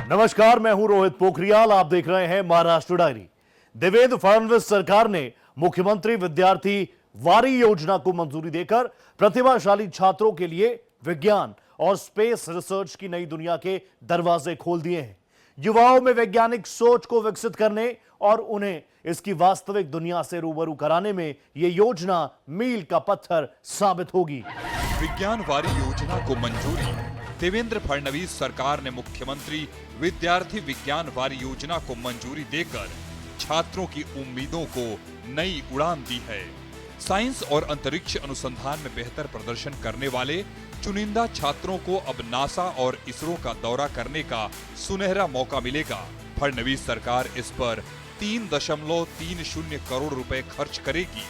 नमस्कार, मैं हूं रोहित पोखरियाल। आप देख रहे हैं महाराष्ट्र डायरी। देवेंद्र फडणवीस सरकार ने मुख्यमंत्री विद्यार्थी वारी योजना को मंजूरी देकर प्रतिभाशाली छात्रों के लिए विज्ञान और स्पेस रिसर्च की नई दुनिया के दरवाजे खोल दिए हैं। युवाओं में वैज्ञानिक सोच को विकसित करने और उन्हें इसकी वास्तविक दुनिया से रूबरू कराने में यह योजना मील का पत्थर साबित होगी। विज्ञान वारी योजना को मंजूरी। देवेंद्र फडणवीस सरकार ने मुख्यमंत्री विद्यार्थी विज्ञान वारी योजना को मंजूरी देकर छात्रों की उम्मीदों को नई उड़ान दी है। साइंस और अंतरिक्ष अनुसंधान में बेहतर प्रदर्शन करने वाले चुनिंदा छात्रों को अब नासा और इसरो का दौरा करने का सुनहरा मौका मिलेगा। फडणवीस सरकार इस पर 3.30 करोड़ रुपए खर्च करेगी।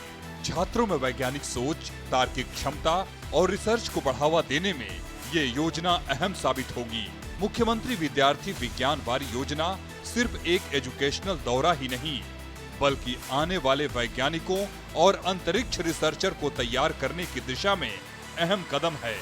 छात्रों में वैज्ञानिक सोच, तार्किक क्षमता और रिसर्च को बढ़ावा देने में ये योजना अहम साबित होगी। मुख्यमंत्री विद्यार्थी विज्ञान वारी योजना सिर्फ एक एजुकेशनल दौरा ही नहीं, बल्कि आने वाले वैज्ञानिकों और अंतरिक्ष रिसर्चर को तैयार करने की दिशा में अहम कदम है।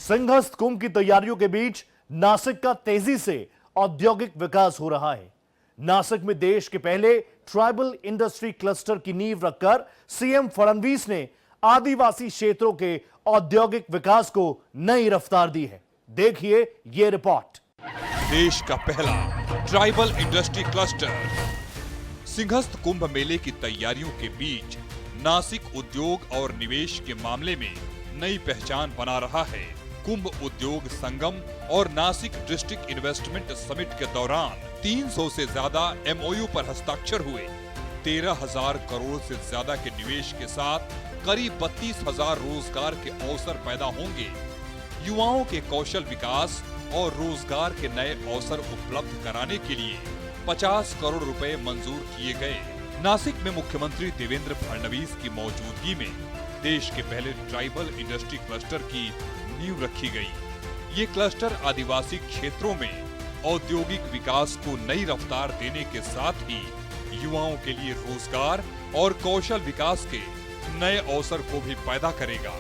सिंहस्थ कुंभ की तैयारियों के बीच नासिक का तेजी से औद्योगिक विकास हो रहा है। नासिक में देश के पहले ट्राइबल इंडस्ट्री क्लस्टर की नींव रखकर सीएम फडणवीस ने आदिवासी क्षेत्रों के औद्योगिक विकास को नई रफ्तार दी है। देखिए ये रिपोर्ट। देश का पहला ट्राइबल इंडस्ट्री क्लस्टर। सिंहस्थ कुंभ मेले की तैयारियों के बीच नासिक उद्योग और निवेश के मामले में नई पहचान बना रहा है। कुंभ उद्योग संगम और नासिक डिस्ट्रिक्ट इन्वेस्टमेंट समिट के दौरान 300 से ज्यादा एमओयू पर हस्ताक्षर हुए। 13,000 करोड़ से ज्यादा के निवेश के साथ करीब 32,000 रोजगार के अवसर पैदा होंगे। युवाओं के कौशल विकास और रोजगार के नए अवसर उपलब्ध कराने के लिए 50 करोड़ रुपए मंजूर किए गए। नासिक में मुख्यमंत्री देवेंद्र फडणवीस की मौजूदगी में देश के पहले ट्राइबल इंडस्ट्री क्लस्टर की नींव रखी गई। ये क्लस्टर आदिवासी क्षेत्रों में औद्योगिक विकास को नई रफ्तार देने के साथ ही युवाओं के लिए रोजगार और कौशल विकास के नए अवसर को भी पैदा करेगा।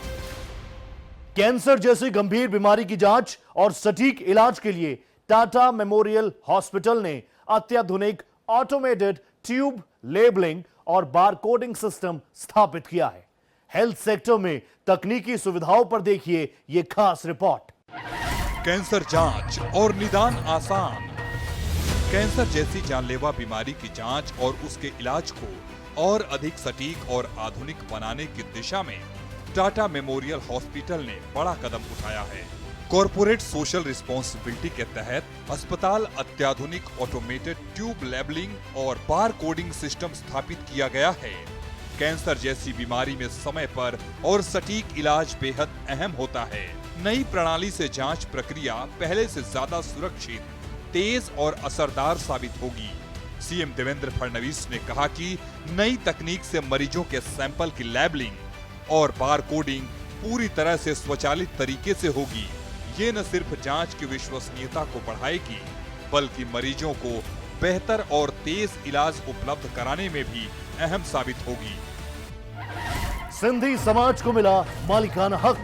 कैंसर जैसी गंभीर बीमारी की जांच और सटीक इलाज के लिए टाटा मेमोरियल हॉस्पिटल ने अत्याधुनिक ऑटोमेटेड ट्यूब लेबलिंग और बारकोडिंग सिस्टम स्थापित किया है। हेल्थ सेक्टर में तकनीकी सुविधाओं पर देखिए ये खास रिपोर्ट। कैंसर जांच और निदान आसान। कैंसर जैसी जानलेवा बीमारी की जांच और उसके इलाज को और अधिक सटीक और आधुनिक बनाने की दिशा में टाटा मेमोरियल हॉस्पिटल ने बड़ा कदम उठाया है। कॉर्पोरेट सोशल रिस्पॉन्सिबिलिटी के तहत अस्पताल अत्याधुनिक ऑटोमेटेड ट्यूब लेबलिंग और बार कोडिंग सिस्टम स्थापित किया गया है। कैंसर जैसी बीमारी में समय पर और सटीक इलाज बेहद अहम होता है। नई प्रणाली से जांच प्रक्रिया पहले से ज्यादा सुरक्षित, तेज और असरदार साबित होगी। सीएम देवेंद्र फडणवीस ने कहा कि नई तकनीक से मरीजों के सैंपल की लेबलिंग और बार कोडिंग पूरी तरह से स्वचालित तरीके से होगी। ये न सिर्फ जांच की विश्वसनीयता को बढ़ाएगी, बल्कि मरीजों को बेहतर और तेज इलाज उपलब्ध कराने में भी अहम साबित होगी। सिंधी समाज को मिला मालिकाना हक।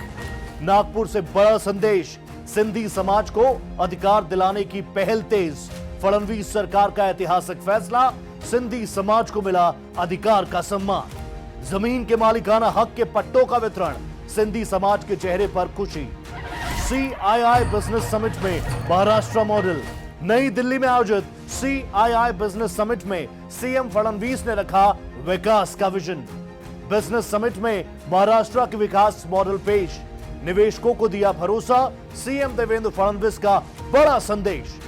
नागपुर से बड़ा संदेश। सिंधी समाज को अधिकार दिलाने की पहल तेज। फडणवीस सरकार का ऐतिहासिक फैसला। सिंधी समाज को मिला अधिकार का सम्मान। जमीन के मालिकाना हक के पट्टों का वितरण। सिंधी समाज के चेहरे पर खुशी। CII बिजनेस समिट में महाराष्ट्र मॉडल। नई दिल्ली में आयोजित CII बिजनेस समिट में सीएम फडणवीस ने रखा विकास का विजन। बिजनेस समिट में महाराष्ट्र के विकास मॉडल पेश। निवेशकों को दिया भरोसा। सीएम देवेंद्र फडणवीस का बड़ा संदेश।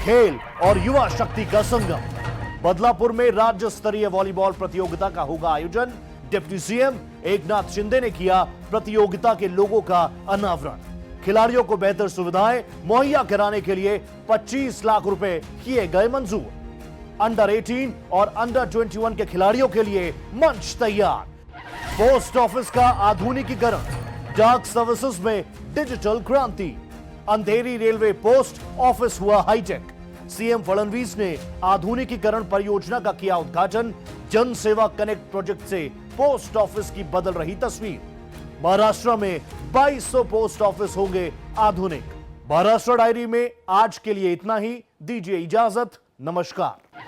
खेल और युवा शक्ति का संगम। बदलापुर में राज्य स्तरीय वॉलीबॉल प्रतियोगिता का होगा आयोजन। डिप्टी सीएम एकनाथ शिंदे ने किया प्रतियोगिता के लोगों का अनावरण। खिलाड़ियों को बेहतर सुविधाएं मुहैया कराने के लिए 25 लाख रुपए किए गए मंजूर। अंडर 18 और अंडर 21 के खिलाड़ियों के लिए मंच तैयार। पोस्ट ऑफिस का आधुनिकीकरण। डाक सर्विसेज में डिजिटल क्रांति। अंधेरी रेलवे पोस्ट ऑफिस हुआ हाईटेक। सीएम फडणवीस ने आधुनिकीकरण परियोजना का किया उद्घाटन। जन सेवा कनेक्ट प्रोजेक्ट से पोस्ट ऑफिस की बदल रही तस्वीर। महाराष्ट्र में 2200 पोस्ट ऑफिस होंगे आधुनिक। महाराष्ट्र डायरी में आज के लिए इतना ही। दीजिए इजाजत। नमस्कार।